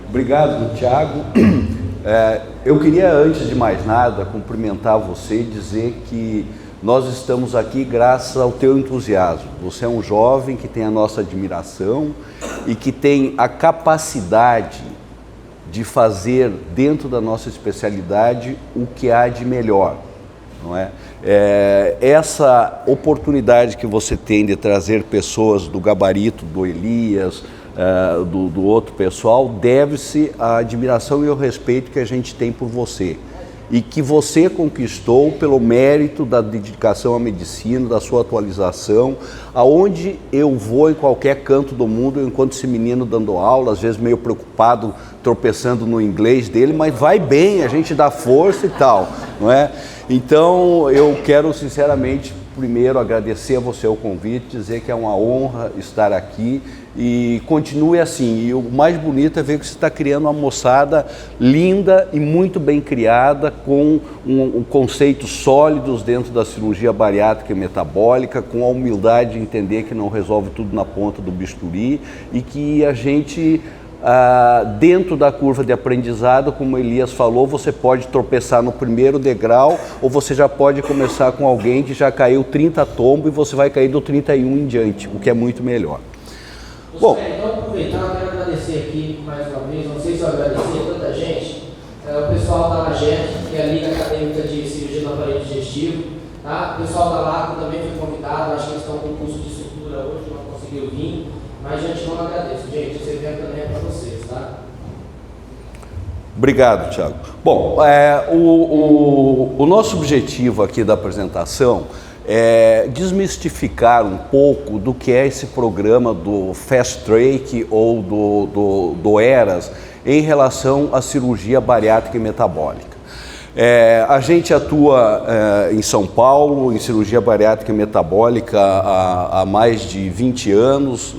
Obrigado, Thiago. Eu queria, antes de mais nada, cumprimentar você e dizer que nós estamos aqui graças ao teu entusiasmo. Você é um jovem que tem a nossa admiração e que tem a capacidade de fazer dentro da nossa especialidade o que há de melhor, não é? Essa oportunidade que você tem de trazer pessoas do gabarito do Elias, do outro pessoal, deve-se à admiração e ao respeito que a gente tem por você e que você conquistou pelo mérito da dedicação à medicina, da sua atualização. Aonde eu vou, em qualquer canto do mundo, eu encontro esse menino dando aula, às vezes meio preocupado, tropeçando no inglês dele, mas vai bem, a gente dá força e tal, não é? Então, eu quero sinceramente, primeiro, agradecer a você o convite, dizer que é uma honra estar aqui e continue assim. E o mais bonito é ver que você está criando uma moçada linda e muito bem criada, com conceitos sólidos dentro da cirurgia bariátrica e metabólica, com a humildade de entender que não resolve tudo na ponta do bisturi e que a gente... dentro da curva de aprendizado, como o Elias falou, você pode tropeçar no primeiro degrau ou você já pode começar com alguém que já caiu 30 tombos e você vai cair do 31 em diante, o que é muito melhor. Bom, então aproveitar, eu quero agradecer aqui mais uma vez, não sei se eu agradecer tanta gente, o pessoal da AGET, que é a Liga Acadêmica de Cirurgia do Aparelho Digestivo, tá? O pessoal da LACO também foi convidado, acho que eles estão com curso de estrutura hoje, não conseguiram vir. Mas, gente, não agradeço. Gente, esse evento também é para vocês, tá? Obrigado, Thiago. Bom, o nosso objetivo aqui da apresentação é desmistificar um pouco do que é esse programa do Fast Track ou do ERAS em relação à cirurgia bariátrica e metabólica. A gente atua em São Paulo, em cirurgia bariátrica e metabólica há mais de 20 anos.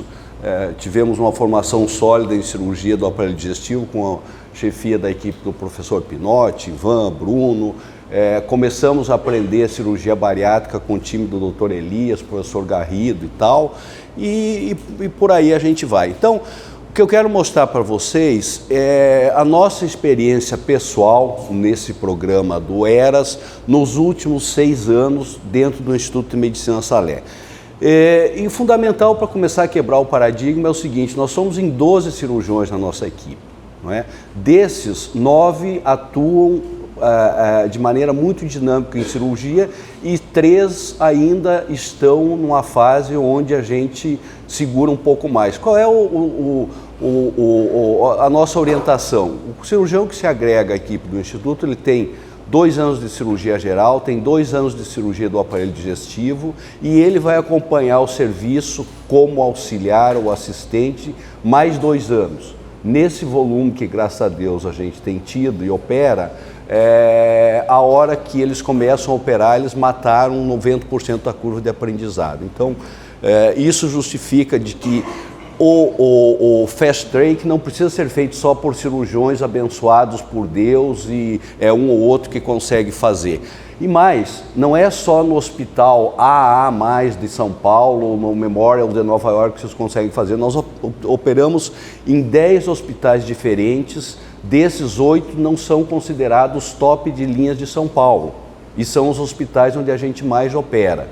Tivemos uma formação sólida em cirurgia do aparelho digestivo com a chefia da equipe do professor Pinotti, Ivan, Bruno. Começamos a aprender cirurgia bariátrica com o time do Dr. Elias, professor Garrido e tal, e por aí a gente vai. Então, o que eu quero mostrar para vocês é a nossa experiência pessoal nesse programa do ERAS nos últimos 6 anos dentro do Instituto de Medicina Salé. E fundamental para começar a quebrar o paradigma é o seguinte: nós somos em 12 cirurgiões na nossa equipe, não é? Desses, 9 atuam de maneira muito dinâmica em cirurgia e 3 ainda estão numa fase onde a gente segura um pouco mais. Qual é a nossa orientação? O cirurgião que se agrega à equipe do Instituto, ele tem 2 anos de cirurgia geral, tem 2 anos de cirurgia do aparelho digestivo e ele vai acompanhar o serviço como auxiliar ou assistente mais 2 anos. Nesse volume que, graças a Deus, a gente tem tido e opera, a hora que eles começam a operar, eles mataram 90% da curva de aprendizado. Então, isso justifica de que o Fast Track não precisa ser feito só por cirurgiões abençoados por Deus e é um ou outro que consegue fazer. E mais, não é só no hospital AA+, de São Paulo, no Memorial de Nova York que vocês conseguem fazer. Nós operamos em 10 hospitais diferentes, desses 8 não são considerados top de linhas de São Paulo e são os hospitais onde a gente mais opera.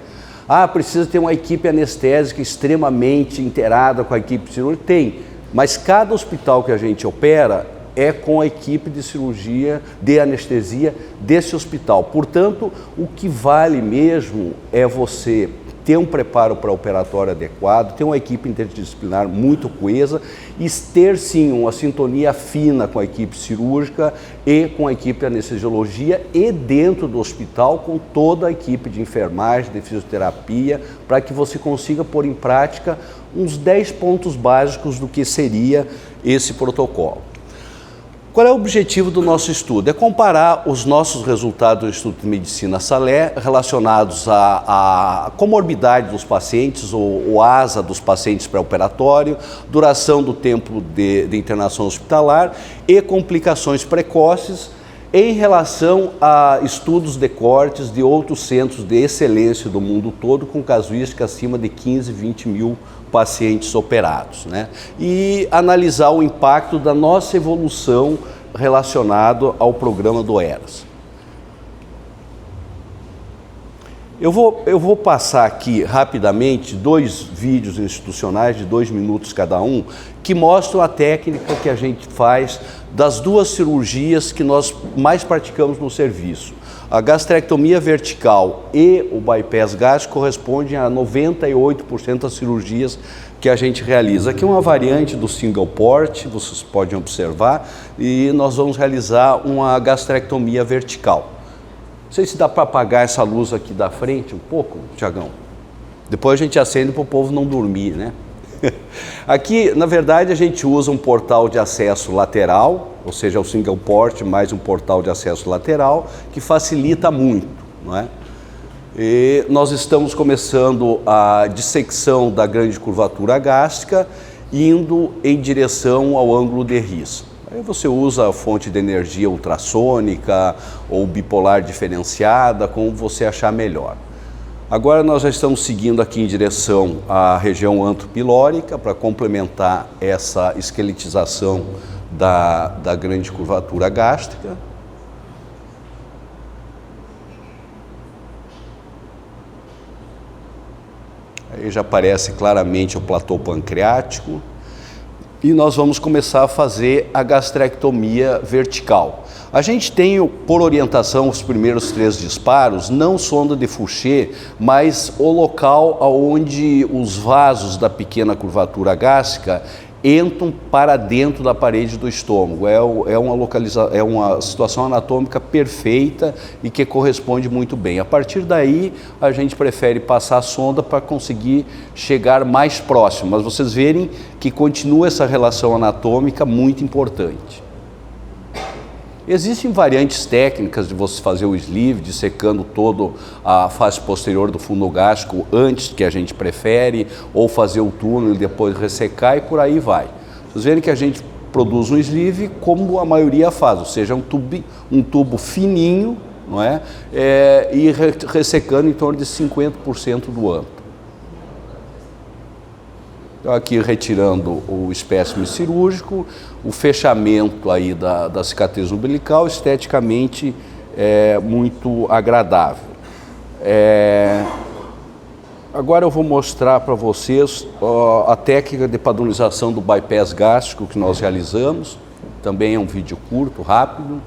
Precisa ter uma equipe anestésica extremamente inteirada com a equipe cirúrgica? Tem, mas cada hospital que a gente opera é com a equipe de cirurgia, de anestesia desse hospital. Portanto, o que vale mesmo é você ter um preparo para operatório adequado, ter uma equipe interdisciplinar muito coesa e ter sim uma sintonia fina com a equipe cirúrgica e com a equipe de anestesiologia e dentro do hospital com toda a equipe de enfermagem, de fisioterapia, para que você consiga pôr em prática uns 10 pontos básicos do que seria esse protocolo. Qual é o objetivo do nosso estudo? É comparar os nossos resultados do Instituto de Medicina Salé relacionados à comorbidade dos pacientes, ou ASA dos pacientes pré-operatório, duração do tempo de internação hospitalar e complicações precoces em relação a estudos de cortes de outros centros de excelência do mundo todo com casuística acima de 15, 20 mil pacientes operados, né? E analisar o impacto da nossa evolução relacionado ao programa do ERAS. Eu vou passar aqui rapidamente 2 vídeos institucionais de 2 minutos cada um, que mostram a técnica que a gente faz das 2 cirurgias que nós mais praticamos no serviço. A gastrectomia vertical e o bypass gástrico correspondem a 98% das cirurgias que a gente realiza. Aqui é uma variante do single port, vocês podem observar, e nós vamos realizar uma gastrectomia vertical. Não sei se dá para apagar essa luz aqui da frente um pouco, Tiagão. Depois a gente acende para o povo não dormir, né? Aqui, na verdade, a gente usa um portal de acesso lateral, ou seja, o single port mais um portal de acesso lateral, que facilita muito, não é? E nós estamos começando a dissecção da grande curvatura gástrica, indo em direção ao ângulo de Ries. Aí você usa a fonte de energia ultrassônica ou bipolar diferenciada, como você achar melhor. Agora nós já estamos seguindo aqui em direção à região antropilórica para complementar essa esqueletização da grande curvatura gástrica. Aí já aparece claramente o platô pancreático. E nós vamos começar a fazer a gastrectomia vertical. A gente tem, por orientação, os primeiros 3 disparos, não sonda de Fouché, mas o local onde os vasos da pequena curvatura gástrica entram para dentro da parede do estômago. É uma situação anatômica perfeita e que corresponde muito bem. A partir daí, a gente prefere passar a sonda para conseguir chegar mais próximo, mas vocês verem que continua essa relação anatômica muito importante. Existem variantes técnicas de você fazer o sleeve, dissecando toda a face posterior do fundo gástrico antes, que a gente prefere, ou fazer o túnel e depois ressecar e por aí vai. Vocês verem que a gente produz um sleeve como a maioria faz, ou seja, um tubo fininho, não é? E ressecando em torno de 50% do âmato. Então, aqui retirando o espécime cirúrgico, o fechamento aí da cicatriz umbilical, esteticamente muito agradável. Agora eu vou mostrar para vocês a técnica de padronização do bypass gástrico que nós realizamos. Também é um vídeo curto, rápido.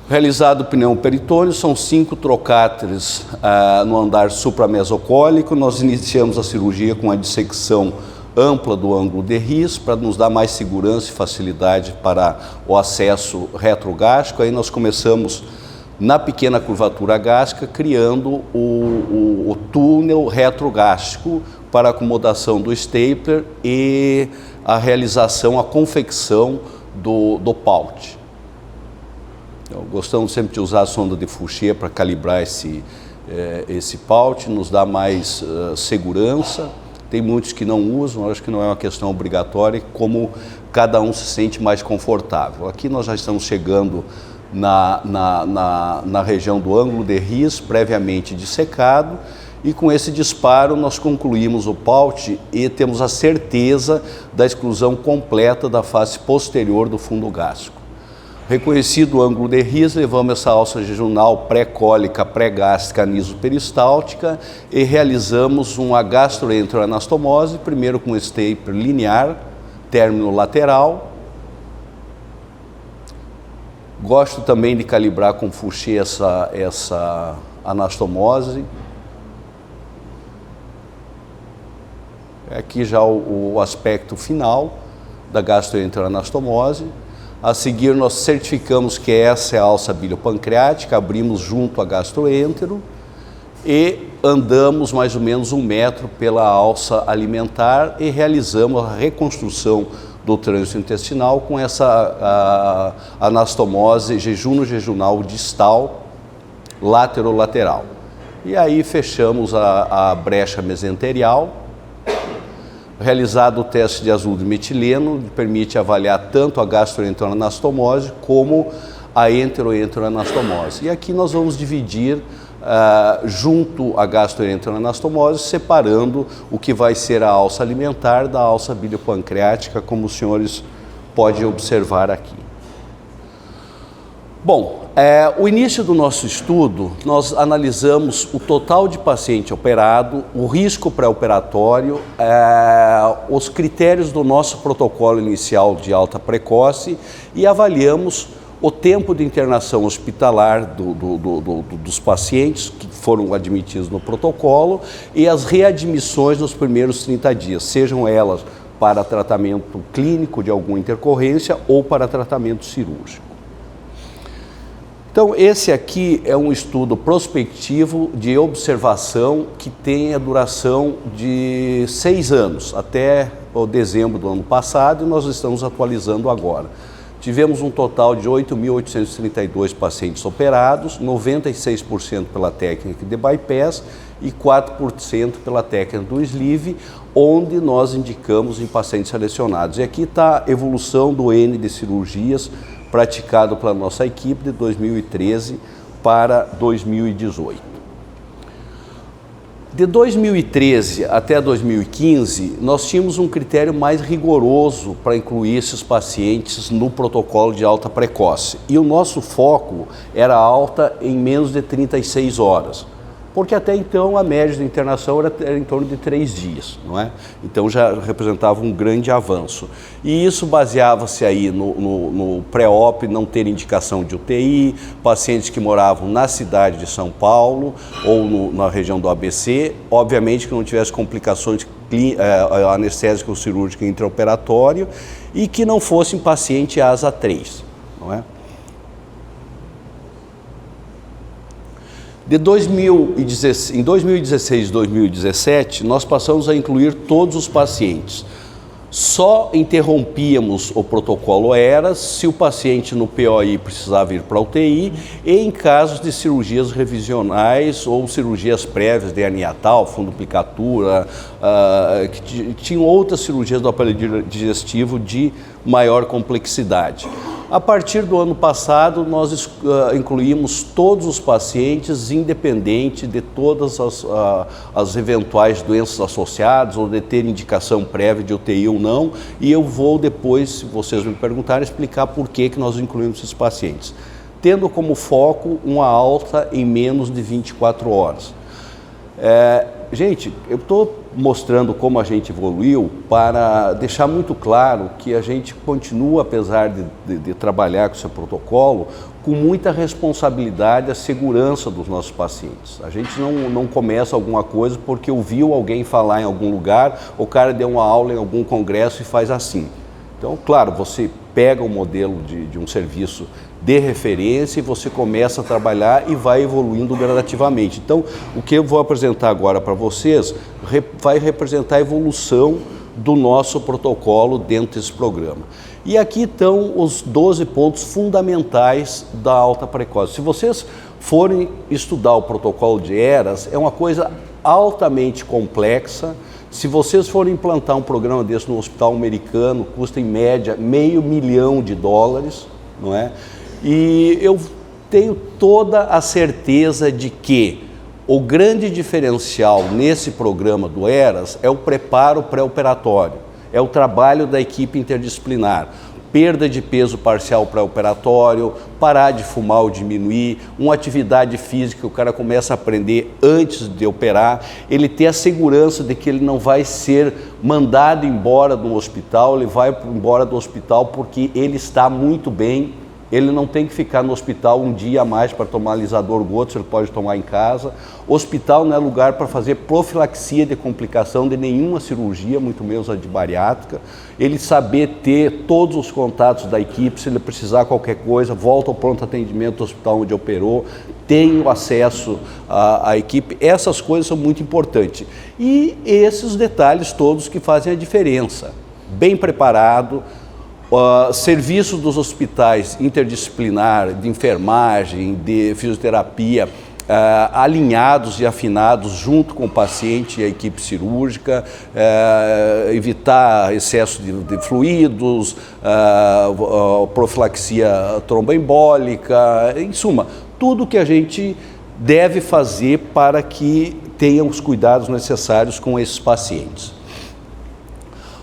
Realizado o pneumoperitônio, são 5 trocáteres no andar supramesocólico. Nós iniciamos a cirurgia com a dissecção ampla do ângulo de Ries para nos dar mais segurança e facilidade para o acesso retrogástrico. Aí nós começamos na pequena curvatura gástrica, criando o túnel retrogástrico para a acomodação do stapler e a realização, a confecção do PAUT. Gostamos sempre de usar a sonda de Fouché para calibrar esse PAUT, nos dá mais segurança. Tem muitos que não usam, acho que não é uma questão obrigatória, como cada um se sente mais confortável. Aqui nós já estamos chegando na região do ângulo de Ries, previamente dissecado, e com esse disparo nós concluímos o PAUT e temos a certeza da exclusão completa da face posterior do fundo gástrico. Reconhecido o ângulo de Ries, levamos essa alça jejunal pré-cólica, pré-gástrica, anisoperistáltica e realizamos uma gastroenteroanastomose, primeiro com stapler linear, término lateral. Gosto também de calibrar com Fouché essa anastomose. Aqui já o aspecto final da gastroenteroanastomose. A seguir, nós certificamos que essa é a alça biliopancreática, abrimos junto a gastroêntero e andamos mais ou menos 1 metro pela alça alimentar e realizamos a reconstrução do trânsito intestinal com essa anastomose jejuno-jejunal distal laterolateral. E aí fechamos a brecha mesenterial. Realizado o teste de azul de metileno, que permite avaliar tanto a gastroenteroanastomose como a enteroenteroanastomose. E aqui nós vamos dividir junto à gastroenteroanastomose, separando o que vai ser a alça alimentar da alça biliopancreática, como os senhores podem observar aqui. Bom, o início do nosso estudo, nós analisamos o total de paciente operado, o risco pré-operatório, os critérios do nosso protocolo inicial de alta precoce e avaliamos o tempo de internação hospitalar dos pacientes que foram admitidos no protocolo e as readmissões nos primeiros 30 dias, sejam elas para tratamento clínico de alguma intercorrência ou para tratamento cirúrgico. Então, esse aqui é um estudo prospectivo de observação que tem a duração de 6 anos, até o dezembro do ano passado, e nós estamos atualizando agora. Tivemos um total de 8.832 pacientes operados, 96% pela técnica de bypass e 4% pela técnica do sleeve, onde nós indicamos em pacientes selecionados. E aqui está a evolução do N de cirurgias praticado pela nossa equipe de 2013 para 2018. De 2013 até 2015, nós tínhamos um critério mais rigoroso para incluir esses pacientes no protocolo de alta precoce. E o nosso foco era alta em menos de 36 horas. Porque até então a média de internação era em torno de 3 dias, não é? Então já representava um grande avanço. E isso baseava-se aí no pré-op não ter indicação de UTI, pacientes que moravam na cidade de São Paulo ou na região do ABC, obviamente que não tivesse complicações anestésico cirúrgico intraoperatório e que não fossem paciente ASA 3, não é? Em 2016 e 2017, nós passamos a incluir todos os pacientes. Só interrompíamos o protocolo ERAS se o paciente no POI precisava ir para a UTI e em casos de cirurgias revisionais ou cirurgias prévias de hernia hiatal, fundoplicatura, que tinham outras cirurgias do aparelho digestivo de maior complexidade. A partir do ano passado, nós incluímos todos os pacientes, independente de todas as eventuais doenças associadas ou de ter indicação prévia de UTI ou não, e eu vou depois, se vocês me perguntarem, explicar por que nós incluímos esses pacientes, tendo como foco uma alta em menos de 24 horas. Gente, eu estou mostrando como a gente evoluiu para deixar muito claro que a gente continua, apesar de trabalhar com esse protocolo, com muita responsabilidade a segurança dos nossos pacientes. A gente não começa alguma coisa porque ouviu alguém falar em algum lugar, o cara deu uma aula em algum congresso e faz assim. Então, claro, você pega o modelo de um serviço de referência e você começa a trabalhar e vai evoluindo gradativamente. Então, o que eu vou apresentar agora para vocês vai representar a evolução do nosso protocolo dentro desse programa. E aqui estão os 12 pontos fundamentais da alta precoce. Se vocês forem estudar o protocolo de ERAS, é uma coisa altamente complexa. Se vocês forem implantar um programa desse no hospital americano, custa em média $500 milhão, não é? E eu tenho toda a certeza de que o grande diferencial nesse programa do ERAS é o preparo pré-operatório, é o trabalho da equipe interdisciplinar, perda de peso parcial pré-operatório, parar de fumar ou diminuir, uma atividade física que o cara começa a aprender antes de operar, ele ter a segurança de que ele não vai ser mandado embora do hospital, ele vai embora do hospital porque ele está muito bem. Ele não tem que ficar no hospital um dia a mais para tomar alisador gotas, ele pode tomar em casa. O hospital não é lugar para fazer profilaxia de complicação de nenhuma cirurgia, muito menos a de bariátrica. Ele saber ter todos os contatos da equipe, se ele precisar de qualquer coisa, volta ao pronto atendimento do hospital onde operou, tem o acesso à equipe. Essas coisas são muito importantes. E esses detalhes todos que fazem a diferença. Bem preparado, serviços dos hospitais interdisciplinar, de enfermagem, de fisioterapia, alinhados e afinados junto com o paciente e a equipe cirúrgica, evitar excesso de fluidos, profilaxia tromboembólica, em suma, tudo que a gente deve fazer para que tenham os cuidados necessários com esses pacientes.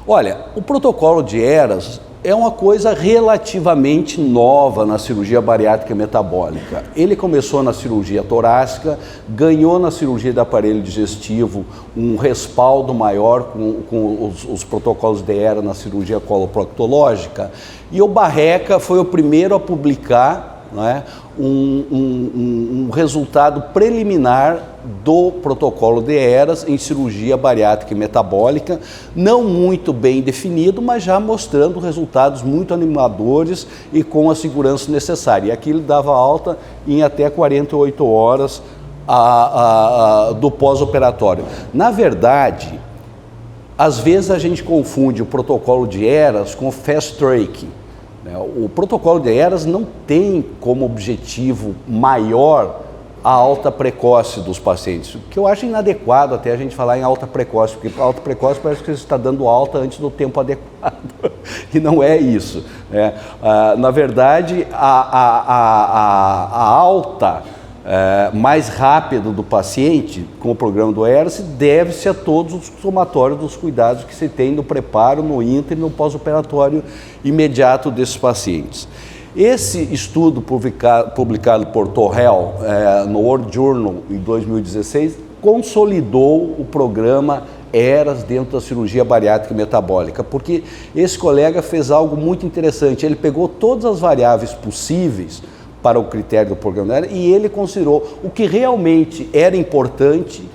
Olha, o protocolo de Eras é uma coisa relativamente nova na cirurgia bariátrica metabólica. Ele começou na cirurgia torácica, ganhou na cirurgia do aparelho digestivo um respaldo maior com os protocolos de Eras na cirurgia coloproctológica, e o Barreca foi o primeiro a publicar, né, um resultado preliminar do protocolo de Eras em cirurgia bariátrica e metabólica, não muito bem definido, mas já mostrando resultados muito animadores e com a segurança necessária. E aqui ele dava alta em até 48 horas do pós-operatório. Na verdade, às vezes a gente confunde o protocolo de Eras com o Fast Track. O protocolo de Eras não tem como objetivo maior a alta precoce dos pacientes, o que eu acho inadequado até a gente falar em alta precoce, porque alta precoce parece que você está dando alta antes do tempo adequado, e não é isso. Na verdade, a alta mais rápida do paciente com o programa do Eras deve-se a todos os somatórios dos cuidados que se tem no preparo, no intra e no pós-operatório imediato desses pacientes. Esse estudo publicado por Torrell no World Journal em 2016 consolidou o programa Eras dentro da cirurgia bariátrica e metabólica, porque esse colega fez algo muito interessante. Ele pegou todas as variáveis possíveis para o critério do programa Eras e ele considerou o que realmente era importante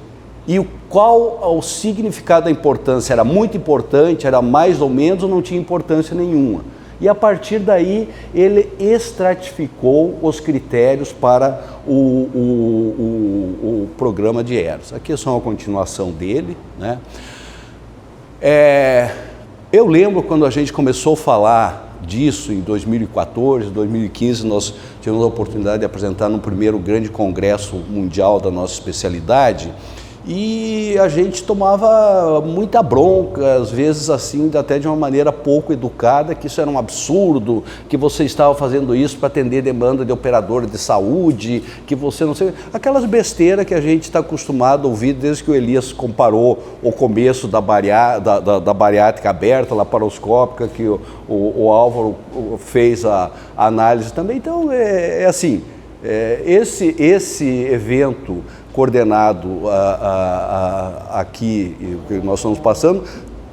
e qual o significado da importância. Era muito importante, era mais ou menos, ou não tinha importância nenhuma. E a partir daí ele estratificou os critérios para o programa de Eras. Aqui é só uma continuação dele, né? Eu lembro quando a gente começou a falar disso em 2014, 2015, nós tivemos a oportunidade de apresentar no primeiro grande congresso mundial da nossa especialidade, e a gente tomava muita bronca, às vezes assim, até de uma maneira pouco educada, que isso era um absurdo, que você estava fazendo isso para atender demanda de operadora de saúde, que você não sei... Aquelas besteiras que a gente está acostumado a ouvir desde que o Elias comparou o começo da bariátrica aberta, laparoscópica, que o Álvaro fez a análise também. Então, assim, esse evento coordenado aqui, que nós estamos passando,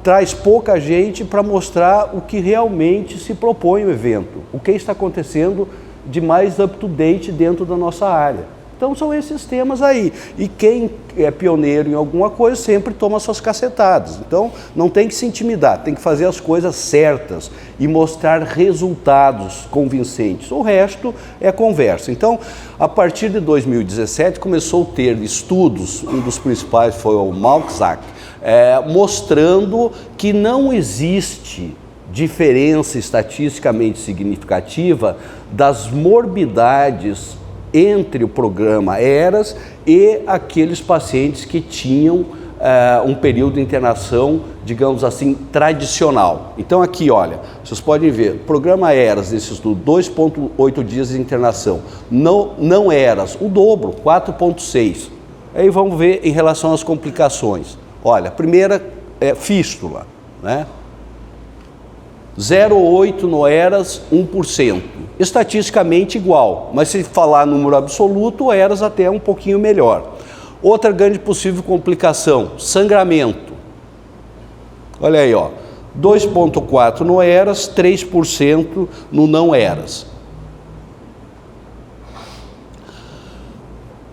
traz pouca gente para mostrar o que realmente se propõe o evento, o que está acontecendo de mais up-to-date dentro da nossa área. Então são esses temas aí, e quem é pioneiro em alguma coisa sempre toma suas cacetadas. Então não tem que se intimidar, tem que fazer as coisas certas e mostrar resultados convincentes. O resto é conversa. Então, a partir de 2017 começou a ter estudos, um dos principais foi o Malczak, mostrando que não existe diferença estatisticamente significativa das morbidades entre o programa Eras e aqueles pacientes que tinham um período de internação, digamos assim, tradicional. Então aqui, olha, vocês podem ver, programa Eras nesse estudo, 2,8 dias de internação, não Eras, o dobro, 4,6. Aí vamos ver em relação às complicações. Olha, a primeira é fístula, né? 0,8 no Eras, 1%. Estatisticamente igual, mas se falar número absoluto, o Eras até é um pouquinho melhor. Outra grande possível complicação, sangramento. Olha aí, ó, 2,4 no Eras, 3% no não Eras.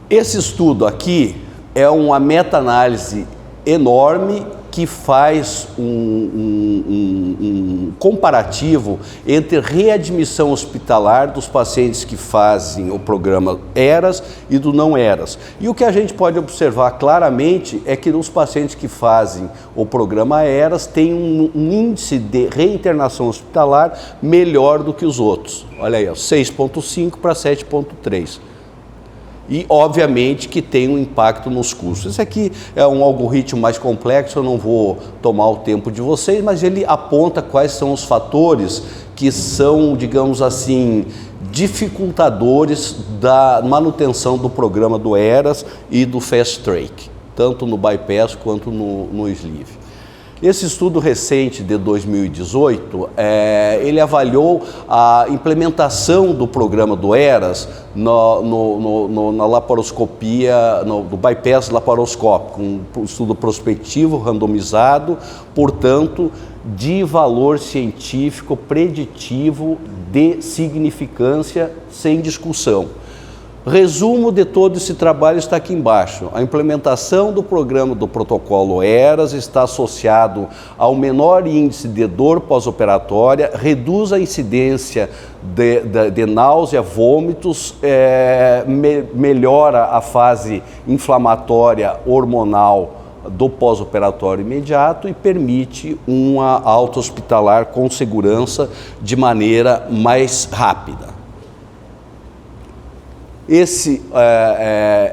Esse estudo aqui é uma meta-análise enorme que faz um comparativo entre readmissão hospitalar dos pacientes que fazem o programa Eras e do não Eras. E o que a gente pode observar claramente é que os pacientes que fazem o programa Eras têm um índice de reinternação hospitalar melhor do que os outros. Olha aí, 6,5 para 7,3. E, obviamente, que tem um impacto nos custos. Esse aqui é um algoritmo mais complexo, eu não vou tomar o tempo de vocês, mas ele aponta quais são os fatores que são, digamos assim, dificultadores da manutenção do programa do ERAS e do Fast Track, tanto no bypass quanto no sleeve. Esse estudo recente de 2018, ele avaliou a implementação do programa do ERAS na laparoscopia, do bypass laparoscópico, um estudo prospectivo, randomizado, portanto, de valor científico preditivo de significância sem discussão. Resumo de todo esse trabalho está aqui embaixo. A implementação do programa do protocolo ERAS está associado ao menor índice de dor pós-operatória, reduz a incidência de náusea, vômitos, melhora a fase inflamatória hormonal do pós-operatório imediato e permite uma alta hospitalar com segurança de maneira mais rápida. Esse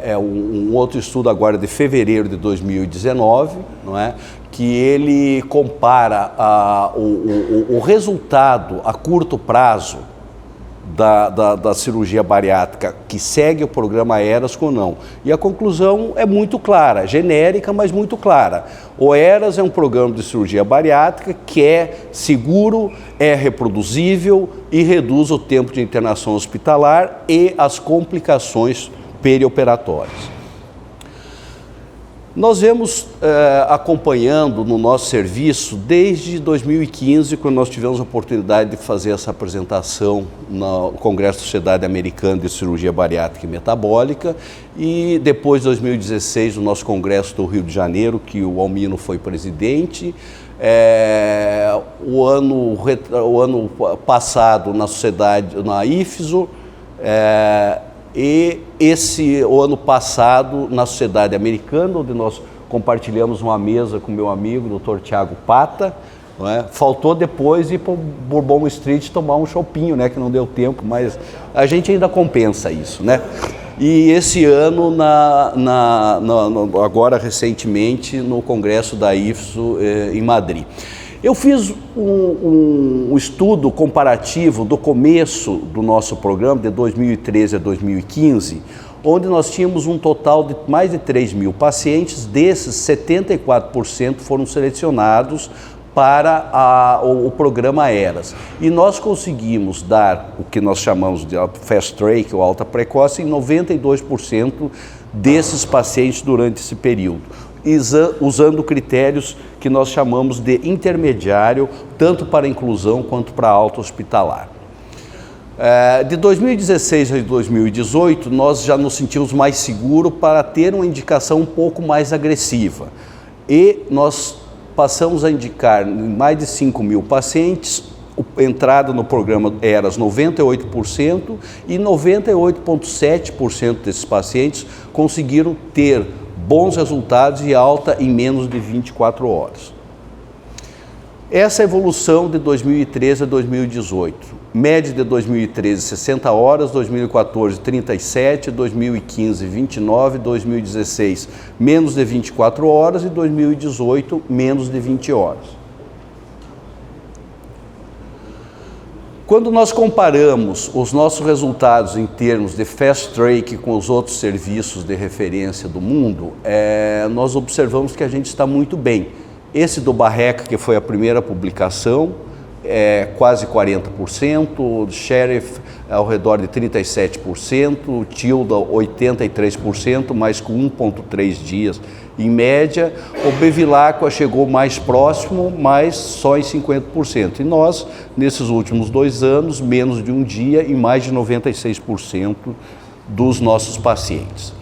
é um outro estudo agora de fevereiro de 2019, não é? Que ele compara o resultado a curto prazo da cirurgia bariátrica que segue o programa ERAS com não. E a conclusão é muito clara, genérica, mas muito clara. O ERAS é um programa de cirurgia bariátrica que é seguro, é reproduzível e reduz o tempo de internação hospitalar e as complicações perioperatórias. Nós vemos acompanhando no nosso serviço desde 2015, quando nós tivemos a oportunidade de fazer essa apresentação no Congresso da Sociedade Americana de Cirurgia Bariátrica e Metabólica, e depois de 2016, no nosso Congresso do Rio de Janeiro, que o Almino foi presidente. O ano passado na sociedade, na IFSO, e o ano passado na Sociedade Americana, onde nós compartilhamos uma mesa com meu amigo, Dr. Tiago Pata, não é? Faltou depois ir para o Bourbon Street tomar um chopinho, né, que não deu tempo, mas a gente ainda compensa isso, né? E esse ano, agora recentemente, no Congresso da IFSO em Madrid. Eu fiz um estudo comparativo do começo do nosso programa, de 2013 a 2015, onde nós tínhamos um total de mais de 3 mil pacientes. Desses, 74% foram selecionados para o programa ERAS. E nós conseguimos dar o que nós chamamos de Fast Track, ou alta precoce, em 92% desses pacientes durante esse período, usando critérios que nós chamamos de intermediário, tanto para inclusão quanto para alta hospitalar. De 2016 a 2018, nós já nos sentimos mais seguros para ter uma indicação um pouco mais agressiva. E nós passamos a indicar em mais de 5 mil pacientes, entrada no programa ERAS 98%, e 98,7% desses pacientes conseguiram ter bons resultados e alta em menos de 24 horas. Essa evolução de 2013 a 2018, média de 2013 60 horas, 2014 37, 2015 29, 2016 menos de 24 horas e 2018 menos de 20 horas. Quando nós comparamos os nossos resultados em termos de Fast Track com os outros serviços de referência do mundo, nós observamos que a gente está muito bem. Esse do Barreca, que foi a primeira publicação, quase 40%, o Sheriff ao redor de 37%, o Tilda 83%, mas com 1,3 dias em média. O Bevilacqua chegou mais próximo, mas só em 50%. E nós, nesses últimos 2 anos, menos de um dia em mais de 96% dos nossos pacientes.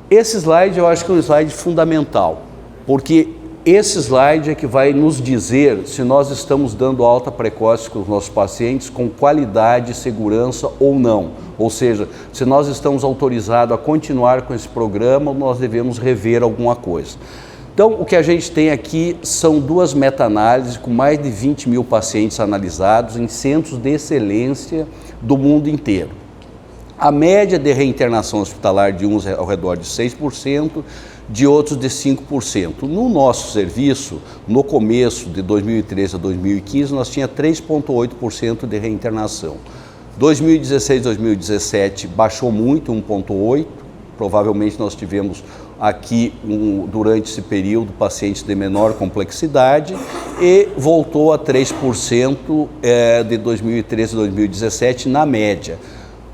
Esse slide eu acho que é um slide fundamental, porque esse slide é que vai nos dizer se nós estamos dando alta precoce com os nossos pacientes com qualidade, segurança ou não. Ou seja, se nós estamos autorizados a continuar com esse programa, nós devemos rever alguma coisa. Então, o que a gente tem aqui são 2 meta-análises com mais de 20 mil pacientes analisados em centros de excelência do mundo inteiro. A média de reinternação hospitalar de uns é ao redor de 6%, de outros de 5%. No nosso serviço, no começo de 2013 a 2015, nós tínhamos 3,8% de reinternação. 2016, 2017 baixou muito, 1,8%. Provavelmente nós tivemos aqui, durante esse período, pacientes de menor complexidade e voltou a 3% de 2013 a 2017 na média.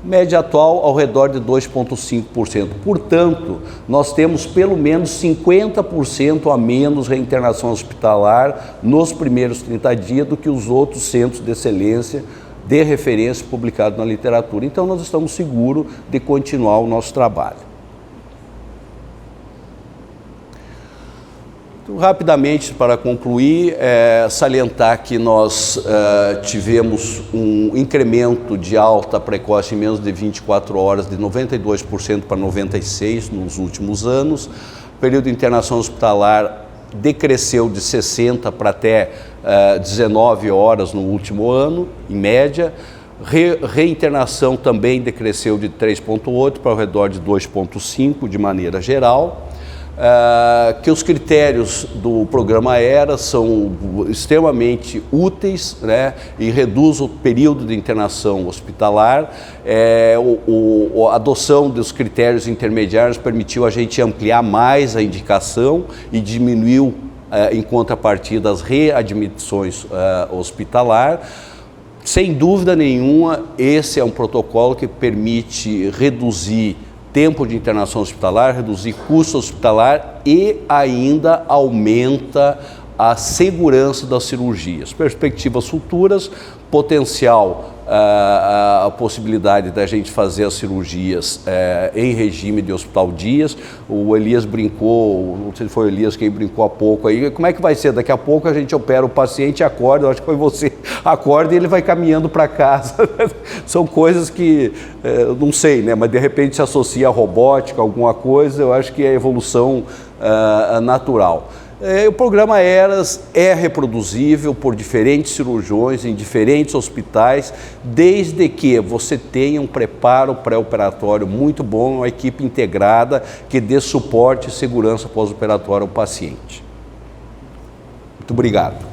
Média atual ao redor de 2,5%. Portanto, nós temos pelo menos 50% a menos reinternação hospitalar nos primeiros 30 dias do que os outros centros de excelência de referência publicados na literatura. Então, nós estamos seguros de continuar o nosso trabalho. Rapidamente, para concluir, salientar que nós tivemos um incremento de alta precoce em menos de 24 horas de 92% para 96% nos últimos anos. O período de internação hospitalar decresceu de 60 para até 19 horas no último ano, em média. Reinternação também decresceu de 3,8 para ao redor de 2,5 de maneira geral. Que os critérios do programa ERA são extremamente úteis, né, e reduz o período de internação hospitalar. A adoção dos critérios intermediários permitiu a gente ampliar mais a indicação e diminuiu, em contrapartida, as readmissões hospitalar. Sem dúvida nenhuma, esse é um protocolo que permite reduzir tempo de internação hospitalar, reduzir custo hospitalar e ainda aumenta a segurança das cirurgias. Perspectivas futuras, potencial, a possibilidade da gente fazer as cirurgias em regime de hospital dias. O Elias brincou, não sei se foi o Elias quem brincou há pouco aí, como é que vai ser? Daqui a pouco a gente opera o paciente, acorda, eu acho que foi você, acorda e ele vai caminhando para casa. São coisas que, não sei, né? Mas de repente se associa a robótica, alguma coisa, eu acho que é evolução natural. O programa ERAS é reproduzível por diferentes cirurgiões em diferentes hospitais, desde que você tenha um preparo pré-operatório muito bom, uma equipe integrada que dê suporte e segurança pós-operatório ao paciente. Muito obrigado.